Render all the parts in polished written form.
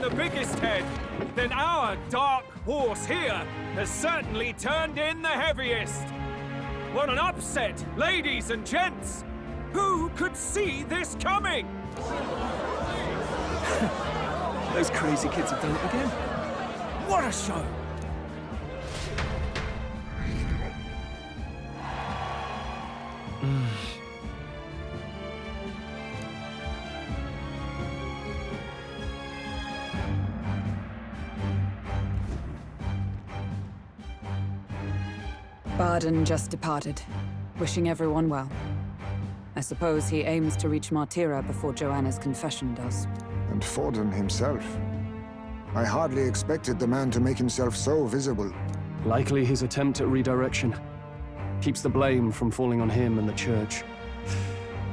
the biggest head, then our dark horse here has certainly turned in the heaviest. What an upset, ladies and gents! Who could see this coming? Those crazy kids have done it again. What a show! Barden just departed, wishing everyone well. I suppose he aims to reach Martira before Joanna's confession does. And Forden himself. I hardly expected the man to make himself so visible. Likely his attempt at redirection. Keeps the blame from falling on him and the church.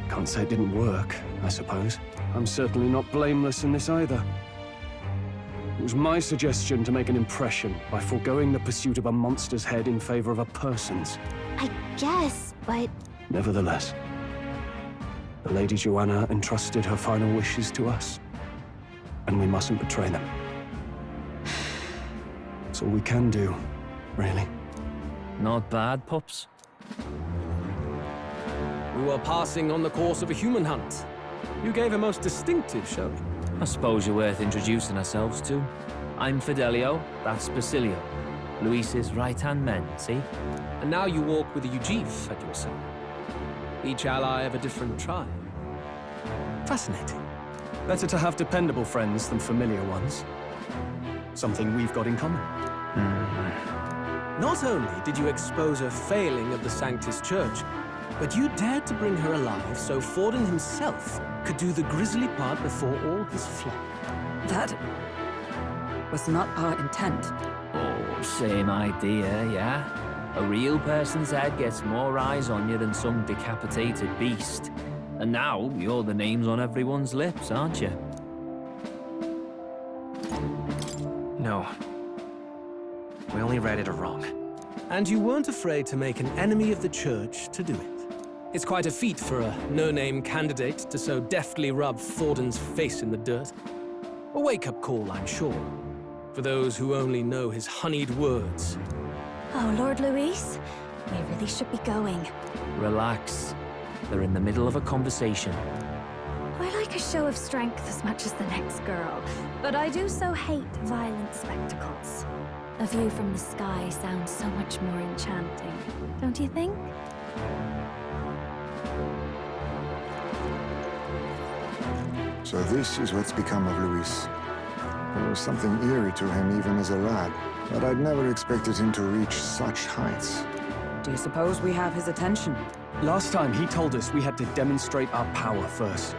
Can't say it didn't work, I suppose. I'm certainly not blameless in this either. It was my suggestion to make an impression by foregoing the pursuit of a monster's head in favor of a person's. I guess, but... Nevertheless, the Lady Joanna entrusted her final wishes to us, and we mustn't betray them. That's all we can do, really. Not bad, pups. We were passing on the course of a human hunt. You gave a most distinctive showing. I suppose you're worth introducing ourselves to. I'm Fidelio, that's Basilio. Luis's right-hand men, see? And now you walk with a Ujif at your side. Each ally of a different tribe. Fascinating. Better to have dependable friends than familiar ones. Something we've got in common. Not only did you expose a failing of the Sanctus Church, but you dared to bring her alive so Forden himself could do the grisly part before all his flock. That was not our intent. Oh, same idea, yeah? A real person's head gets more eyes on you than some decapitated beast. And now, you're the names on everyone's lips, aren't you? No. We only read it wrong. And you weren't afraid to make an enemy of the Church to do it. It's quite a feat for a no-name candidate to so deftly rub Forden's face in the dirt. A wake-up call, I'm sure, for those who only know his honeyed words. Oh, Lord Luis, we really should be going. Relax. They're in the middle of a conversation. I like a show of strength as much as the next girl, but I do so hate violent spectacles. A view from the sky sounds so much more enchanting, don't you think? So this is what's become of Luis. There was something eerie to him even as a lad, but I'd never expected him to reach such heights. Do you suppose we have his attention? Last time, he told us we had to demonstrate our power first.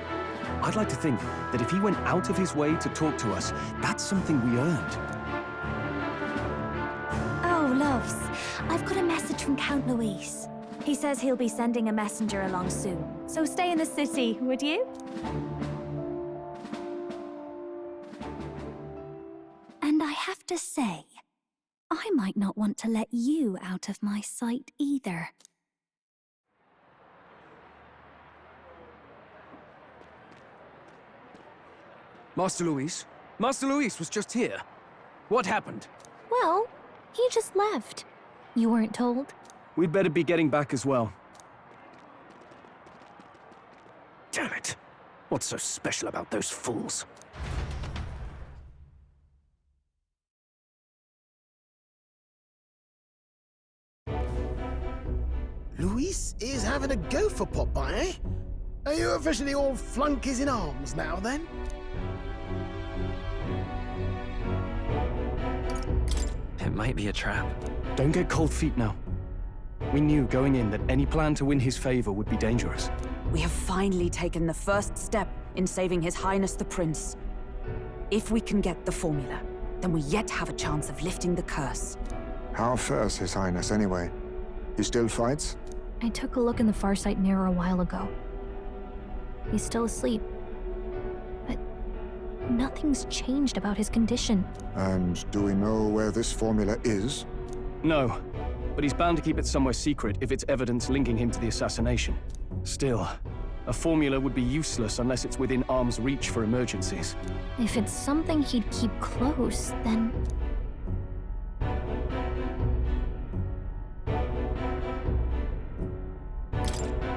I'd like to think that if he went out of his way to talk to us, that's something we earned. Oh, loves, I've got a message from Count Luis. He says he'll be sending a messenger along soon, so stay in the city, would you? And I have to say, I might not want to let you out of my sight either. Master Luis? Master Luis was just here. What happened? Well, he just left. You weren't told? We'd better be getting back as well. Damn it. What's so special about those fools? Luis is having a go for Popeye, eh? Are you officially all flunkies in arms now, then? It might be a trap. Don't get cold feet now. We knew going in that any plan to win his favor would be dangerous. We have finally taken the first step in saving His Highness the Prince. If we can get the formula, then we yet have a chance of lifting the curse. How fares His Highness, anyway? He still fights? I took a look in the Farsight mirror a while ago. He's still asleep. But nothing's changed about his condition. And do we know where this formula is? No, but he's bound to keep it somewhere secret if it's evidence linking him to the assassination. Still, A formula would be useless unless it's within arm's reach for emergencies. If it's something he'd keep close, then...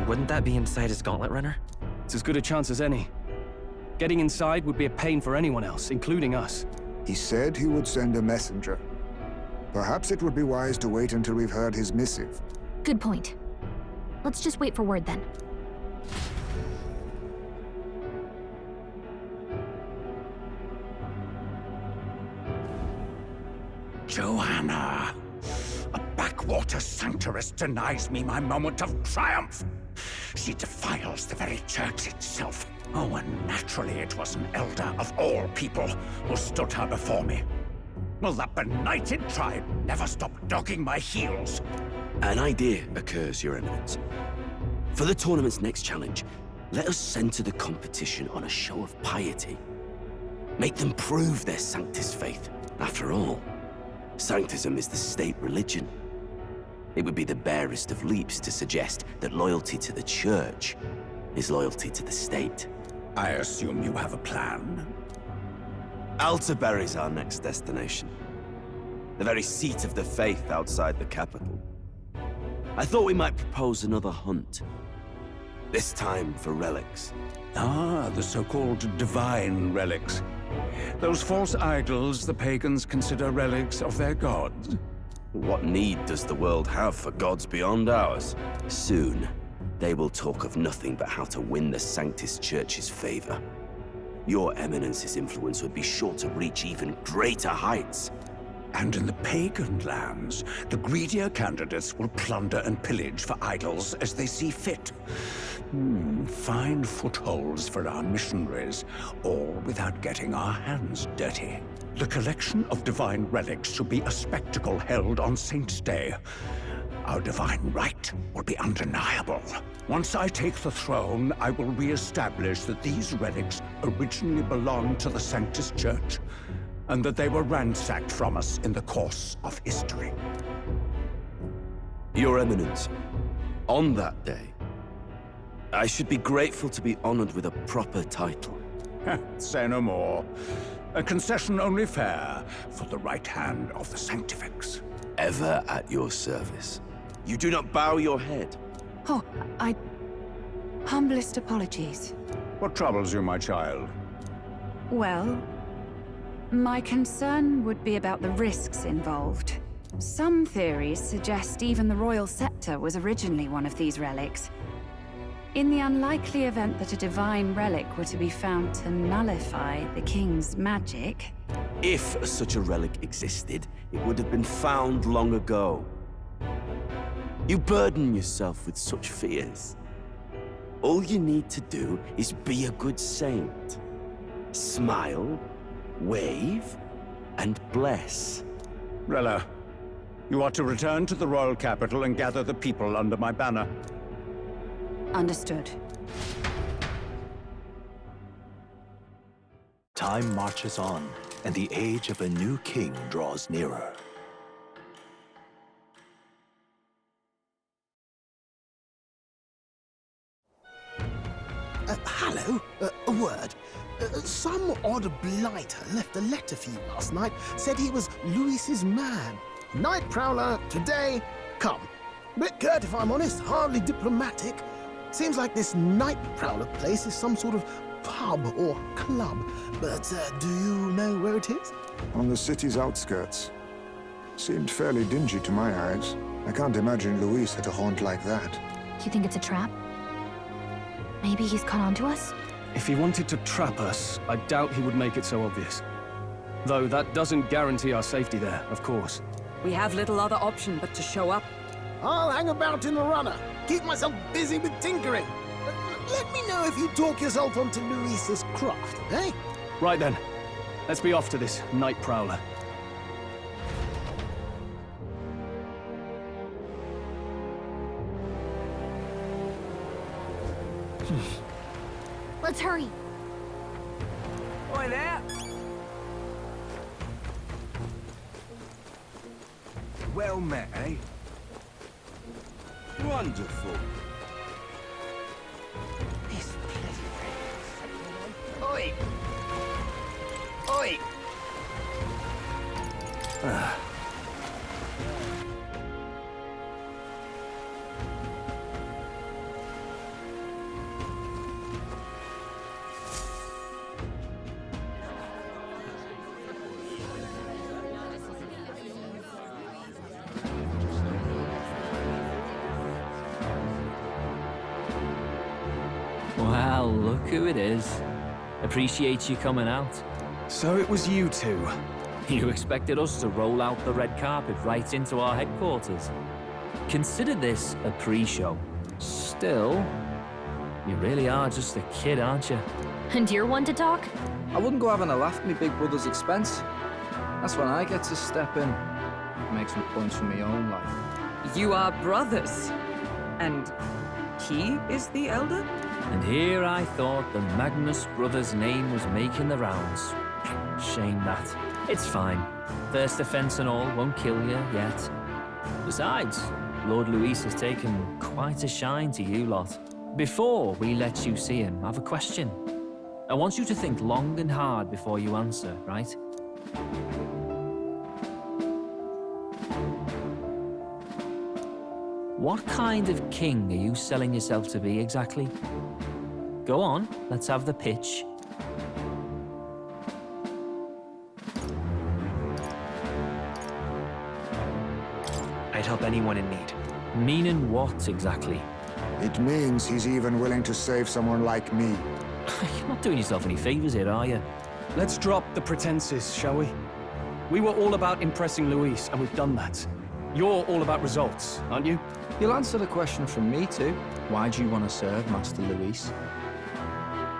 Wouldn't that be inside his gauntlet runner? It's as good a chance as any. Getting inside would be a pain for anyone else, including us. He said he would send a messenger. Perhaps it would be wise to wait until we've heard his missive. Good point. Let's just wait for word then. Joanna! A backwater sanctuarist denies me my moment of triumph! She defiles the very church itself. Oh, and naturally it was an elder of all people who stood her before me. Will that benighted tribe never stop dogging my heels? An idea occurs, Your Eminence. For the tournament's next challenge, let us center the competition on a show of piety. Make them prove their Sanctus faith. After all, Sanctism is the state religion. It would be the barest of leaps to suggest that loyalty to the Church is loyalty to the state. I assume you have a plan? Altaberry's our next destination. The very seat of the faith outside the capital. I thought we might propose another hunt. This time for relics. Ah, the so-called divine relics. Those false idols the pagans consider relics of their gods. What need does the world have for gods beyond ours? Soon, they will talk of nothing but how to win the Sanctus Church's favor. Your Eminence's influence would be sure to reach even greater heights. And in the pagan lands, the greedier candidates will plunder and pillage for idols as they see fit. Fine footholds for our missionaries, all without getting our hands dirty. The collection of divine relics should be a spectacle held on Saint's Day. Our divine right will be undeniable. Once I take the throne, I will re-establish that these relics originally belonged to the Sanctus Church, and that they were ransacked from us in the course of history. Your Eminence, on that day, I should be grateful to be honored with a proper title. Say no more. A concession only fair for the right hand of the Sanctifex. Ever at your service. You do not bow your head. Oh, humblest apologies. What troubles you, my child? Well, my concern would be about the risks involved. Some theories suggest even the royal scepter was originally one of these relics. In the unlikely event that a divine relic were to be found to nullify the king's magic... If such a relic existed, it would have been found long ago. You burden yourself with such fears. All you need to do is be a good saint. Smile, wave, and bless. Rella, you are to return to the royal capital and gather the people under my banner. Understood. Time marches on, and the age of a new king draws nearer. Hello? A word. Some odd blighter left a letter for you last night. Said he was Louis's man. Night Prowler, today, come. Bit curt if I'm honest, hardly diplomatic. Seems like this Night Prowler place is some sort of pub or club. But do you know where it is? On the city's outskirts. Seemed fairly dingy to my eyes. I can't imagine Luis had a haunt like that. You think it's a trap? Maybe he's caught on to us? If he wanted to trap us, I doubt he would make it so obvious. Though that doesn't guarantee our safety there, of course. We have little other option but to show up. I'll hang about in the runner. Keep myself busy with tinkering. Let me know if you talk yourself onto Luis's craft, eh? Right then. Let's be off to this Night Prowler. Let's hurry. Oi there! Well met, eh? Wonderful. This Oi! Oi! Well, look who it is. Appreciate you coming out. So it was you two. You expected us to roll out the red carpet right into our headquarters. Consider this a pre-show. Still, you really are just a kid, aren't you? And you're one to talk? I wouldn't go having a laugh at me big brother's expense. That's when I get to step in, make some points for my own life. You are brothers. And he is the elder? And here I thought the Magnus brothers' name was making the rounds. Shame that. It's fine. First offense and all won't kill you yet. Besides, Lord Luis has taken quite a shine to you lot. Before we let you see him, I have a question. I want you to think long and hard before you answer, right? What kind of king are you selling yourself to be exactly? Go on, let's have the pitch. I'd help anyone in need. Meaning what exactly? It means he's even willing to save someone like me. You're not doing yourself any favors here, are you? Let's drop the pretenses, shall we? We were all about impressing Luis, and we've done that. You're all about results, aren't you? You'll answer the question from me too. Why do you want to serve Master Luis?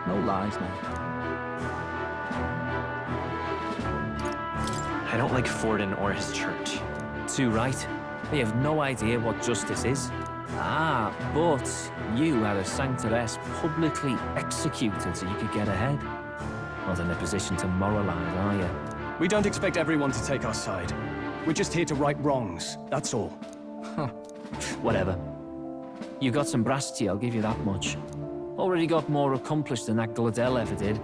No lies now. I don't like Forden or his church. Too right. They have no idea what justice is. Ah, but you had a Sanctoress publicly executed so you could get ahead. Not in a position to moralize, are you? We don't expect everyone to take our side. We're just here to right wrongs, that's all. Whatever. You got some brass tea, I'll give you that much. Already got more accomplished than that Gladel ever did.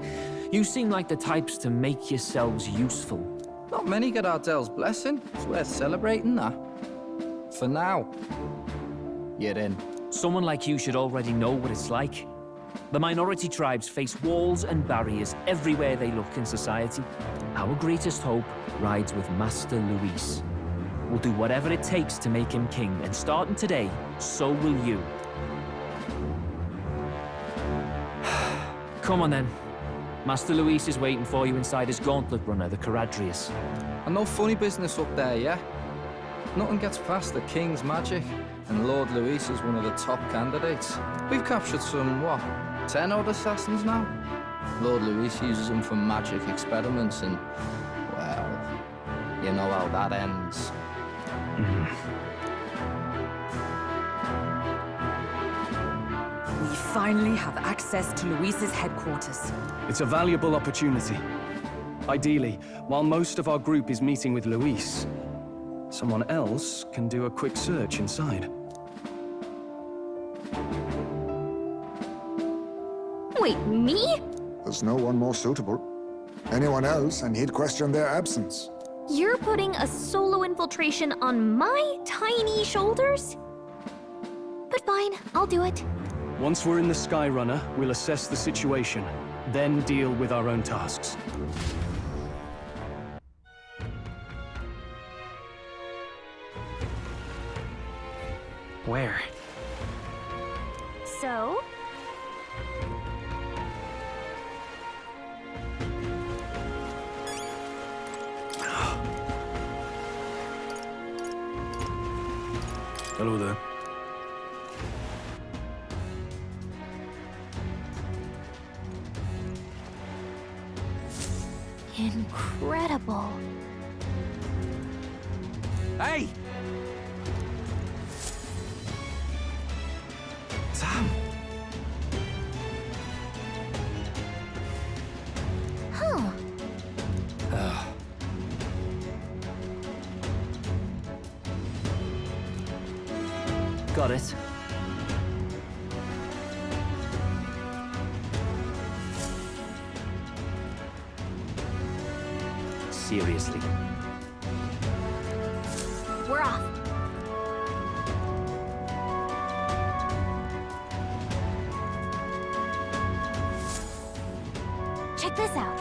You seem like the types to make yourselves useful. Not many get Ardel's blessing. It's worth celebrating that. For now, you're in. Someone like you should already know what it's like. The minority tribes face walls and barriers everywhere they look in society. Our greatest hope rides with Master Luis. We'll do whatever it takes to make him king, and starting today, so will you. Come on then. Master Luis is waiting for you inside his gauntlet runner, the Caradrius. And no funny business up there, yeah? Nothing gets past the King's magic, and Lord Luis is one of the top candidates. We've captured some, what, 10 odd assassins now? Lord Luis uses them for magic experiments and, well, you know how that ends. We finally have access to Luis's headquarters. It's a valuable opportunity. Ideally, while most of our group is meeting with Luis, someone else can do a quick search inside. Wait, me? There's no one more suitable. Anyone else, and he'd question their absence. You're putting a solo infiltration on my tiny shoulders? But fine, I'll do it. Once we're in the Skyrunner, we'll assess the situation, then deal with our own tasks. Where? So? Hello there. Incredible. Hey! Sam! Huh. Got it. Seriously. We're off. Check this out.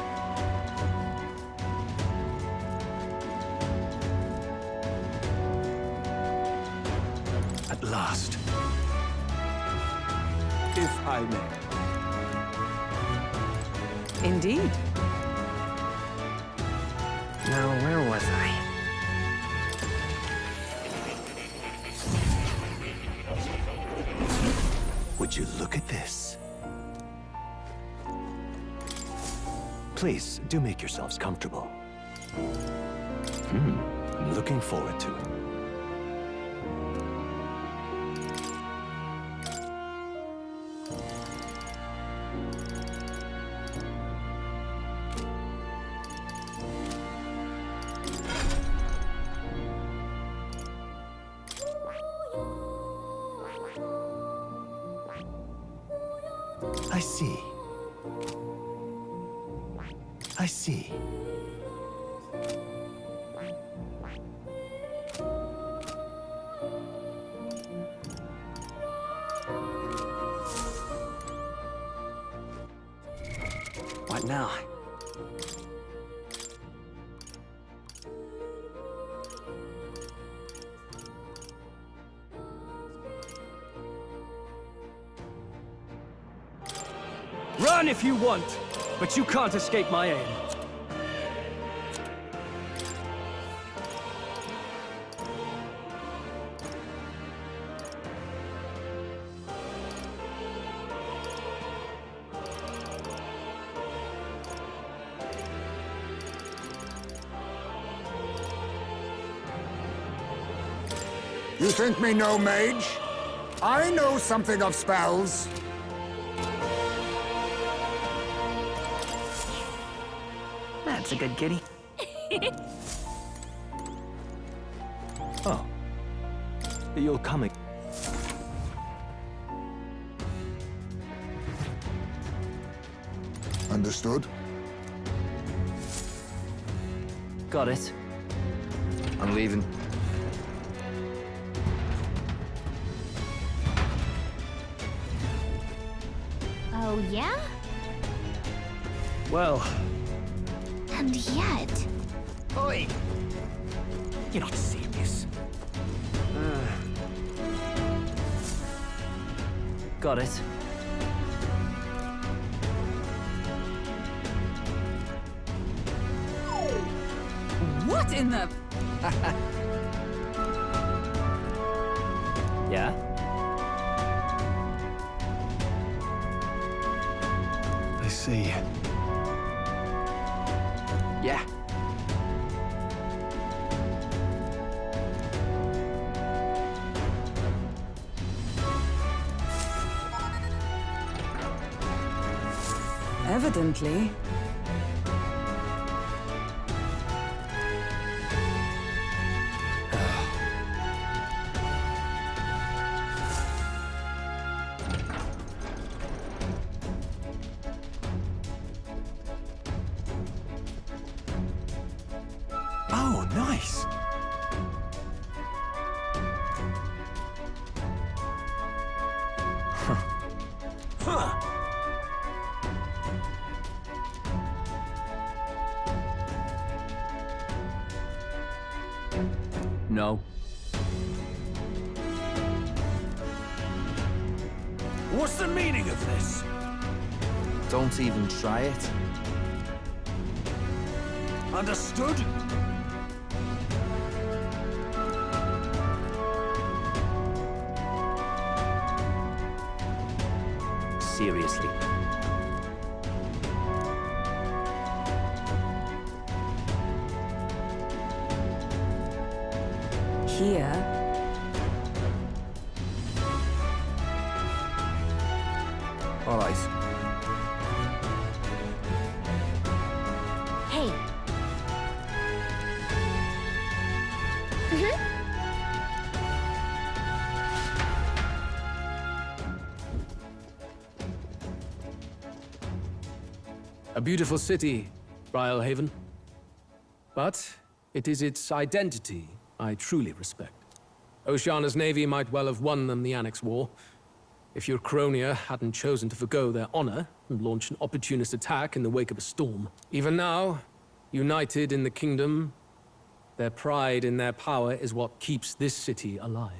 At last. If I may. Indeed. Now, where was I? Would you look at this? Please, do make yourselves comfortable. I'm looking forward to it. I see. I see. What now? Run if you want, but you can't escape my aim. You think me no mage? I know something of spells. That's a good kitty. Oh. You're coming. Understood? Got it. I'm leaving. Oh, yeah? Well, And yet... Oi! You're not serious. Got it. What in the... Yeah? I see. Yeah. Evidently. Oh, nice. No. What's the meaning of this? Don't even try it. Understood? Seriously. Here. All right. Hey. A beautiful city, Brialhaven. But it is its identity I truly respect. Oceana's navy might well have won them the Annex War, if your Cronia hadn't chosen to forgo their honor and launch an opportunist attack in the wake of a storm. Even now, united in the kingdom, their pride in their power is what keeps this city alive.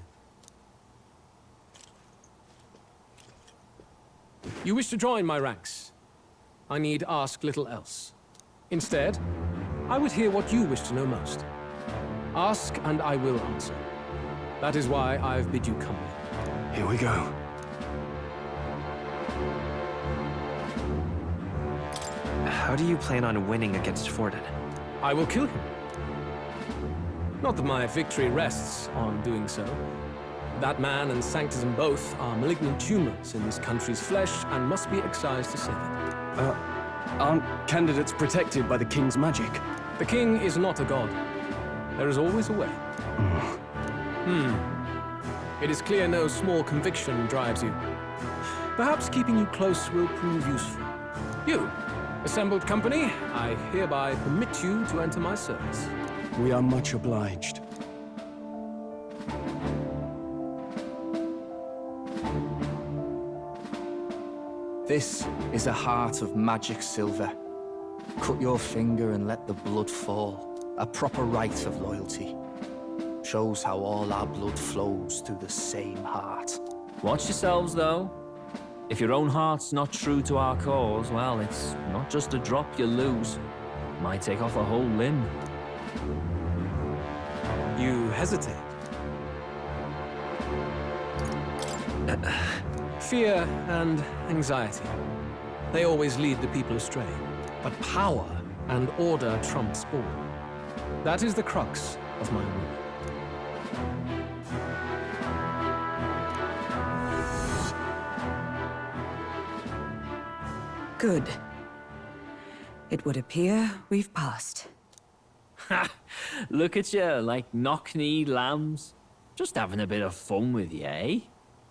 You wish to join my ranks. I need ask little else. Instead, I would hear what you wish to know most. Ask and I will answer. That is why I've bid you come. Here we go. How do you plan on winning against Forden? I will kill him. Not that my victory rests on doing so. That man and Sanctism both are malignant tumors in this country's flesh and must be excised to save it. Aren't candidates protected by the king's magic? The king is not a god. There is always a way. It is clear no small conviction drives you. Perhaps keeping you close will prove useful. You, assembled company, I hereby permit you to enter my service. We are much obliged. This is a heart of magic silver. Cut your finger and let the blood fall. A proper rite of loyalty. Shows how all our blood flows through the same heart. Watch yourselves, though. If your own heart's not true to our cause, well, it's not just a drop you lose. Might take off a whole limb. You hesitate. Fear and anxiety. They always lead the people astray. But power and order trump sport. That is the crux of my rule. Good. It would appear we've passed. Ha! Look at you, like knock-kneed lambs. Just having a bit of fun with you, eh?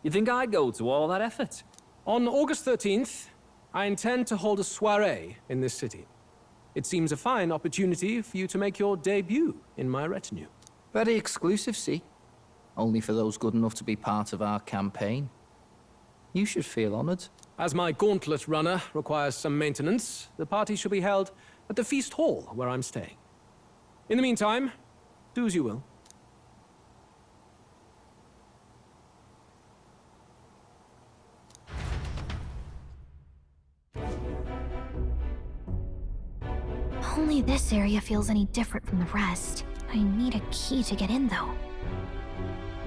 You think I'd go to all that effort? On August 13th, I intend to hold a soiree in this city. It seems a fine opportunity for you to make your debut in my retinue. Very exclusive, see? Only for those good enough to be part of our campaign. You should feel honored. As my gauntlet runner requires some maintenance, the party shall be held at the feast hall where I'm staying. In the meantime, do as you will. Only this area feels any different from the rest. I need a key to get in, though.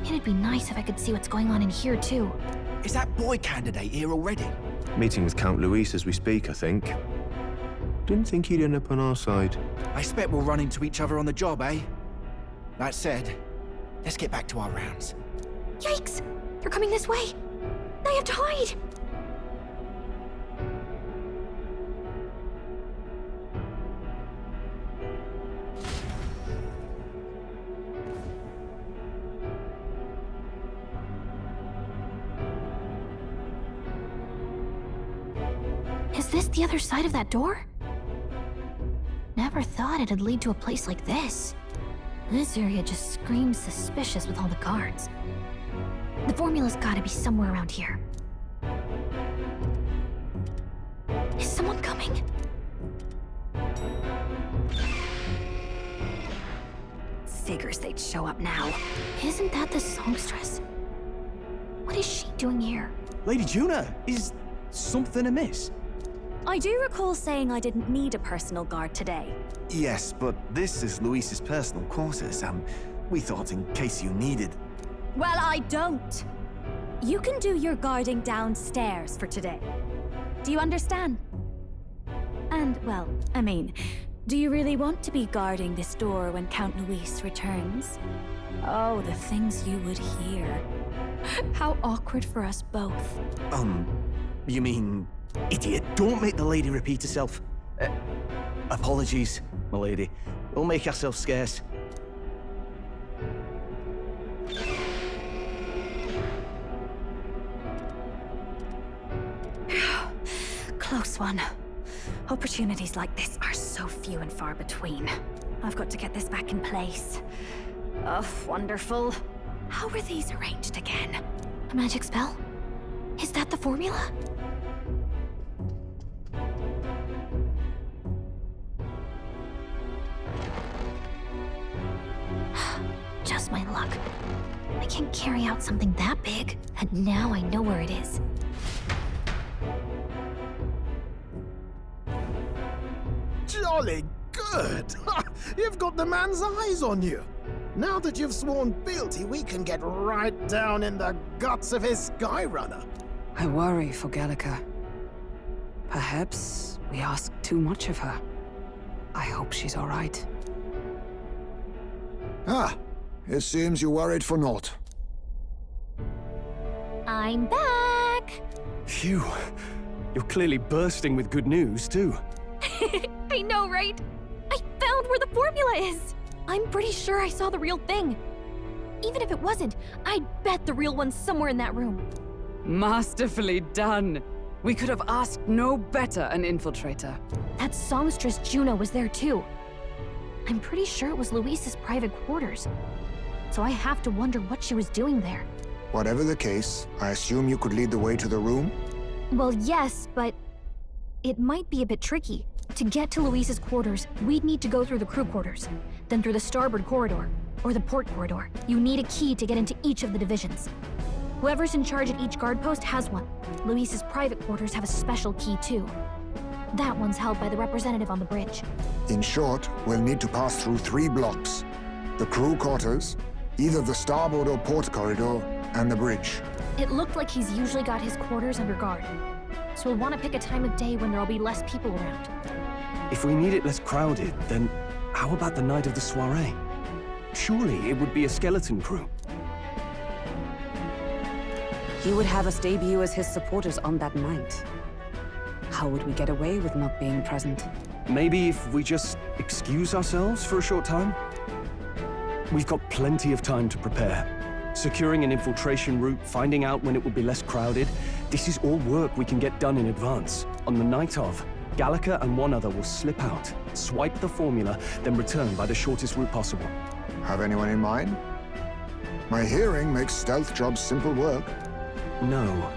It'd be nice if I could see what's going on in here, too. Is that boy candidate here already? Meeting with Count Luis as we speak, I think. Didn't think he'd end up on our side. I expect we'll run into each other on the job, eh? That said, let's get back to our rounds. Yikes! They're coming this way! I have to hide! Is this the other side of that door? Never thought it'd lead to a place like this. This area just screams suspicious with all the guards. The formula's gotta be somewhere around here. Is someone coming? Figures they'd show up now. Isn't that the songstress? What is she doing here? Lady Juna, is something amiss? I do recall saying I didn't need a personal guard today. Yes, but this is Luis's personal quarters, and we thought in case you needed... Well, I don't. You can do your guarding downstairs for today. Do you understand? And, well, I mean, do you really want to be guarding this door when Count Luis returns? Oh, the things you would hear. How awkward for us both. You mean... Idiot, don't make the lady repeat herself. Apologies, my lady. We'll make ourselves scarce. Close one. Opportunities like this are so few and far between. I've got to get this back in place. Oh, wonderful. How were these arranged again? A magic spell? Is that the formula? Just my luck. I can't carry out something that big, and now I know where it is. Jolly good! You've got the man's eyes on you. Now that you've sworn fealty, we can get right down in the guts of his Skyrunner. I worry for Gallica. Perhaps we ask too much of her. I hope she's all right. Ah, it seems you worried for naught. I'm back! Phew. You're clearly bursting with good news, too. I know, right? I found where the formula is! I'm pretty sure I saw the real thing. Even if it wasn't, I'd bet the real one's somewhere in that room. Masterfully done. We could have asked no better an infiltrator. That songstress Juno was there too. I'm pretty sure it was Luis's private quarters. So I have to wonder what she was doing there. Whatever the case, I assume you could lead the way to the room? Well, yes, but it might be a bit tricky. To get to Luis's quarters, we'd need to go through the crew quarters, then through the starboard corridor, or the port corridor. You need a key to get into each of the divisions. Whoever's in charge at each guard post has one. Luis's private quarters have a special key too. That one's held by the representative on the bridge. In short, we'll need to pass through 3 blocks. The crew quarters, either the starboard or port corridor, and the bridge. It looked like he's usually got his quarters under guard. So we'll want to pick a time of day when there'll be less people around. If we need it less crowded, then how about the night of the soiree? Surely it would be a skeleton crew. He would have us debut as his supporters on that night. How would we get away with not being present? Maybe if we just excuse ourselves for a short time? We've got plenty of time to prepare. Securing an infiltration route, finding out when it will be less crowded, this is all work we can get done in advance. On the night of, Gallica and one other will slip out, swipe the formula, then return by the shortest route possible. Have anyone in mind? My hearing makes stealth jobs simple work. No.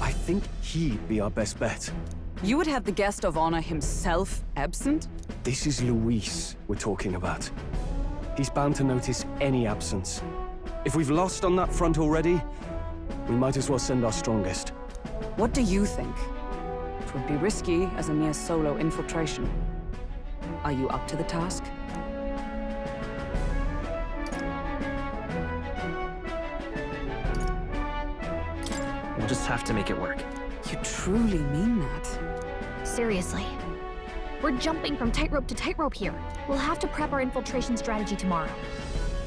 I think he'd be our best bet. You would have the guest of honor himself absent? This is Luis we're talking about. He's bound to notice any absence. If we've lost on that front already, we might as well send our strongest. What do you think? It would be risky as a mere solo infiltration. Are you up to the task? We'll just have to make it work. You truly mean that? Seriously. We're jumping from tightrope to tightrope here. We'll have to prep our infiltration strategy tomorrow.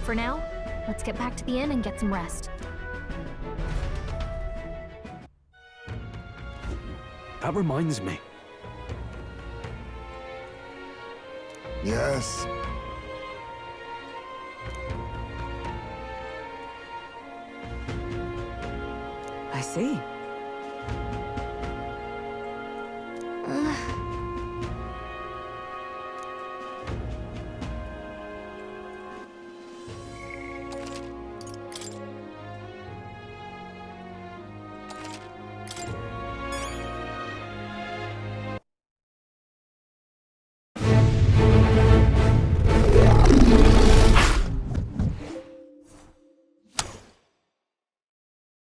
For now, let's get back to the inn and get some rest. That reminds me. Yes. I see.